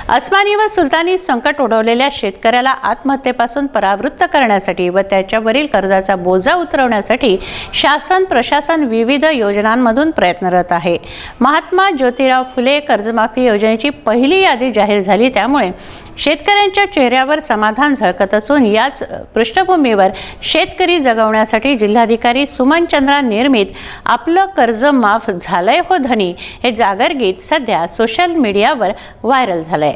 अस्मानी व सुलतानी संकट ओढवलेल्या शेतकऱ्याला आत्महत्येपासून परावृत्त करण्यासाठी व त्याच्यावरील कर्जाचा बोजा उतरवण्यासाठी शासन प्रशासन विविध योजनांमधून प्रयत्नरत आहे। महात्मा ज्योतिराव फुले कर्जमाफी योजनेची पहिली यादी जाहीर झाली, त्यामुळे शेतकऱ्यांच्या चेहऱ्यावर समाधान झळकत असून याच पृष्ठभूमीवर शेतकरी जगवण्यासाठी जिल्हाधिकारी सुमन चंद्रा निर्मित आपलं कर्ज माफ झालंय हो धनी हे जागर गीत सध्या सोशल मीडियावर व्हायरल झालंय।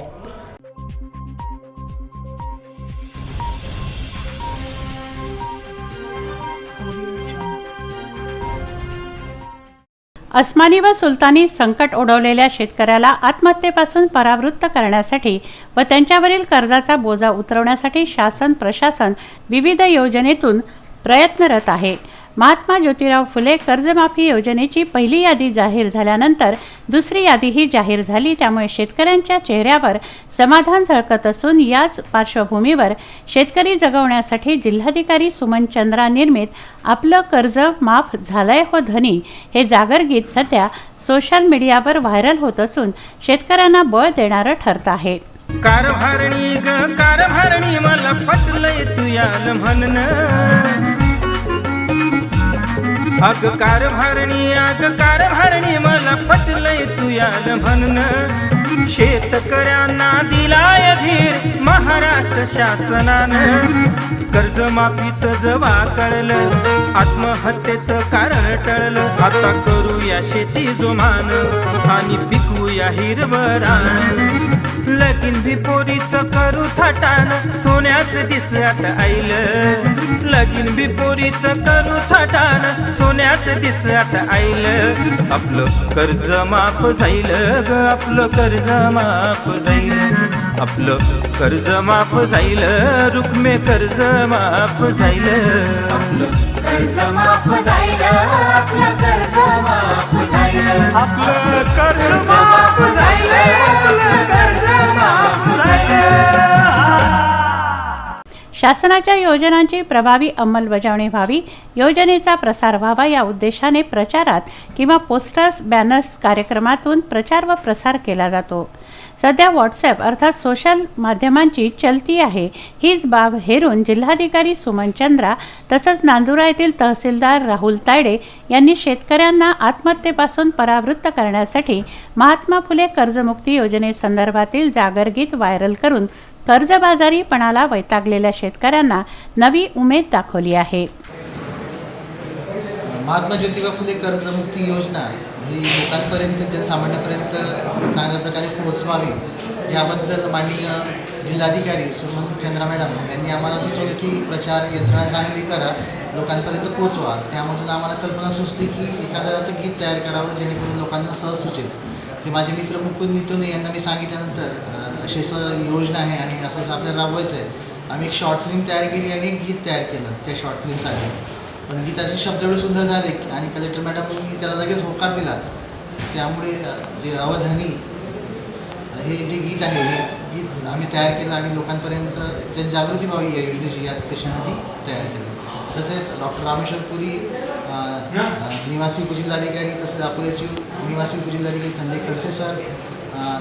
अस्मानी व सुलतानी संकट ओढवलेल्या शेतकऱ्याला आत्महत्येपासून परावृत्त करण्यासाठी व त्यांच्यावरील कर्जाचा बोजा उतरवण्यासाठी शासन प्रशासन विविध योजनेतून प्रयत्नरत आहे। महात्मा ज्योतिराव फुले कर्जमाफी योजनेची पहिली यादी जाहीर झाल्यानंतर दुसरी यादीही जाहीर झाली, त्यामुळे शेतकऱ्यांच्या चेहऱ्यावर समाधान झळकत असून याच पार्श्वभूमीवर शेतकरी जगवण्यासाठी जिल्हाधिकारी सुमन चंद्रा निर्मित आपलं कर्ज माफ झालंय हो धनी हे जागर गीत सध्या सोशल मीडियावर व्हायरल होत असून शेतकऱ्यांना बळ देणारं ठरत आहे। कारभारणी ग कारभारणी मला पटलंय तुयाल म्हणणं, अग कारभारणी मला पटलंय तुयाल म्हणणं। शेतकऱ्यांना दिलाय धीर महाराष्ट्र शासनानं, कर्जमाफीचं जवा कळलं आत्महत्येचं कारण टळलं। आता करूया शेती जोमान आणि पिकूया हिरवं रान, लगीन भी पोरीचं करू थाटान सोन्याचं दिसत आईलं, लगीन भी पोरीचं करू थाटान सोन्याचं दिसत आईलं। आपलं कर्ज माफ जाईल ग, आपलं कर्ज माफ जाईल, आपलं कर्ज माफ जाईल, रुक्मे कर्ज माफ जाईल, आपलं कर्ज माफ जाईल, आपलं कर्ज माफ जाईल, आपलं कर्ज माफ जाईल, आपलं कर्ज माफ जाईल। शासनाच्या योजनांची प्रभावी अंमलबजावणी व्हावी, योजनेचा प्रसार व्हावा या उद्देशाने प्रचारात किंवा पोस्टर्स बॅनर्स कार्यक्रमातून प्रचार व प्रसार केला जातो। सध्या व्हॉट्सॲप अर्थात सोशल माध्यमांची चलती आहे। हीच बाब हेरून जिल्हाधिकारी सुमन चंद्रा तसंच नांदुरा येथील तहसीलदार राहुल तायडे यांनी शेतकऱ्यांना आत्महत्येपासून परावृत्त करण्यासाठी महात्मा फुले कर्जमुक्ती योजनेसंदर्भातील जागर गीत व्हायरल करून कर्जबाजारीपणाला वैतागलेल्या शेतकऱ्यांना नवी उमेद दाखवली आहे। महात्मा ज्योतिबा फुले कर्जमुक्ती योजना ही लोकांपर्यंत जनसामान्यांपर्यंत चांगल्या प्रकारे पोहोचवावी याबद्दल माननीय जिल्हाधिकारी सुमन चंद्रा मॅडम यांनी आम्हाला सुचवलं की प्रचार यंत्रणा चांगली करा, लोकांपर्यंत पोहोचवा। त्यामधून आम्हाला कल्पना सुचली की एखादं असं गीत तयार करावं जेणेकरून लोकांना सहज सुचेल। ते माझे मित्र मुकुंद नितोने यांना मी सांगितल्यानंतर अशी योजना आहे आणि असंच आपल्याला राबवायचं आहे। आम्ही एक शॉर्ट फिल्म तयार केली आणि एक गीत तयार केलं त्या शॉर्ट फिल्मसाठी, पण गीताचे शब्द एवढे सुंदर झाले आणि कलेक्टर मॅडमनी त्याला लगेच होकार दिला। त्यामुळे जे अवधानी हे जे गीत आहे हे गीत आम्ही तयार केलं आणि लोकांपर्यंत जनजागृती व्हावी या योजनेची या उद्देशाने ती तयार केली। तसेच डॉक्टर रामेश्वर पुरी निवासी उपजिल्हाधिकारी, तसेच अकोल्याचे निवासी उपजिल्हाधिकारी संजय खडसे सर,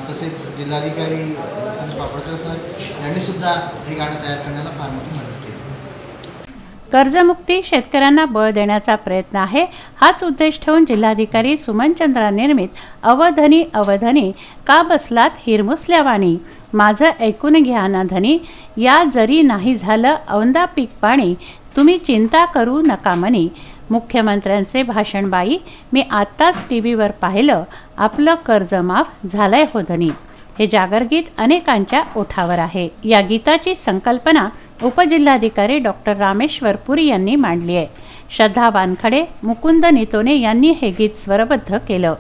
तसेच जिल्हाधिकारी पापडकर सर यांनीसुद्धा हे गाणं तयार करण्याला फार मोठी मदत केली। कर्जमुक्ती शेतकऱ्यांना बळ देण्याचा प्रयत्न आहे, हाच उद्देश ठेवून जिल्हाधिकारी सुमन चंद्रा निर्मित अवधनी अवधनी का बसलात हिरमुसल्यावाणी, माझं ऐकून घ्या ना धनी, या जरी नाही झालं औंदा पीक पाणी, तुम्ही चिंता करू नका मनी, मुख्यमंत्र्यांचे भाषण बाई मी आत्ताच टीव्हीवर पाहिलं, आपलं कर्ज माफ झालंय हो धनी हे जागर गीत अनेकांच्या ओठावर आहे। या गीताची संकल्पना उपजिल्हाधिकारी डॉक्टर रामेश्वर पुरी यांनी मांडली आहे। श्रद्धा वानखडे, मुकुंद नितोने यांनी हे गीत स्वरबद्ध केलं।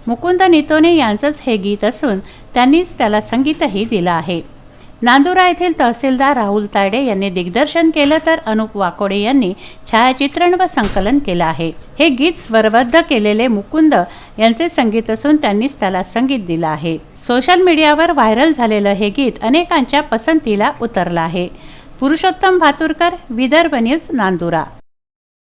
मुकुंद नितोने यांचंच हे गीत असून त्यांनीच त्याला संगीतही दिलं आहे। नांदुरा येथील तहसीलदार राहुल तायडे यांनी दिग्दर्शन केलं तर अनुप वाकोडे यांनी छायाचित्रण व संकलन केलं आहे। हे गीत स्वरबद्ध केलेले मुकुंद यांचे संगीत असून त्यांनीच त्याला संगीत दिलं आहे। सोशल मीडियावर व्हायरल झालेलं हे गीत अनेकांच्या पसंतीला उतरलं आहे। पुरुषोत्तम भातुरकर, विदर्भ न्यूज, नांदुरा।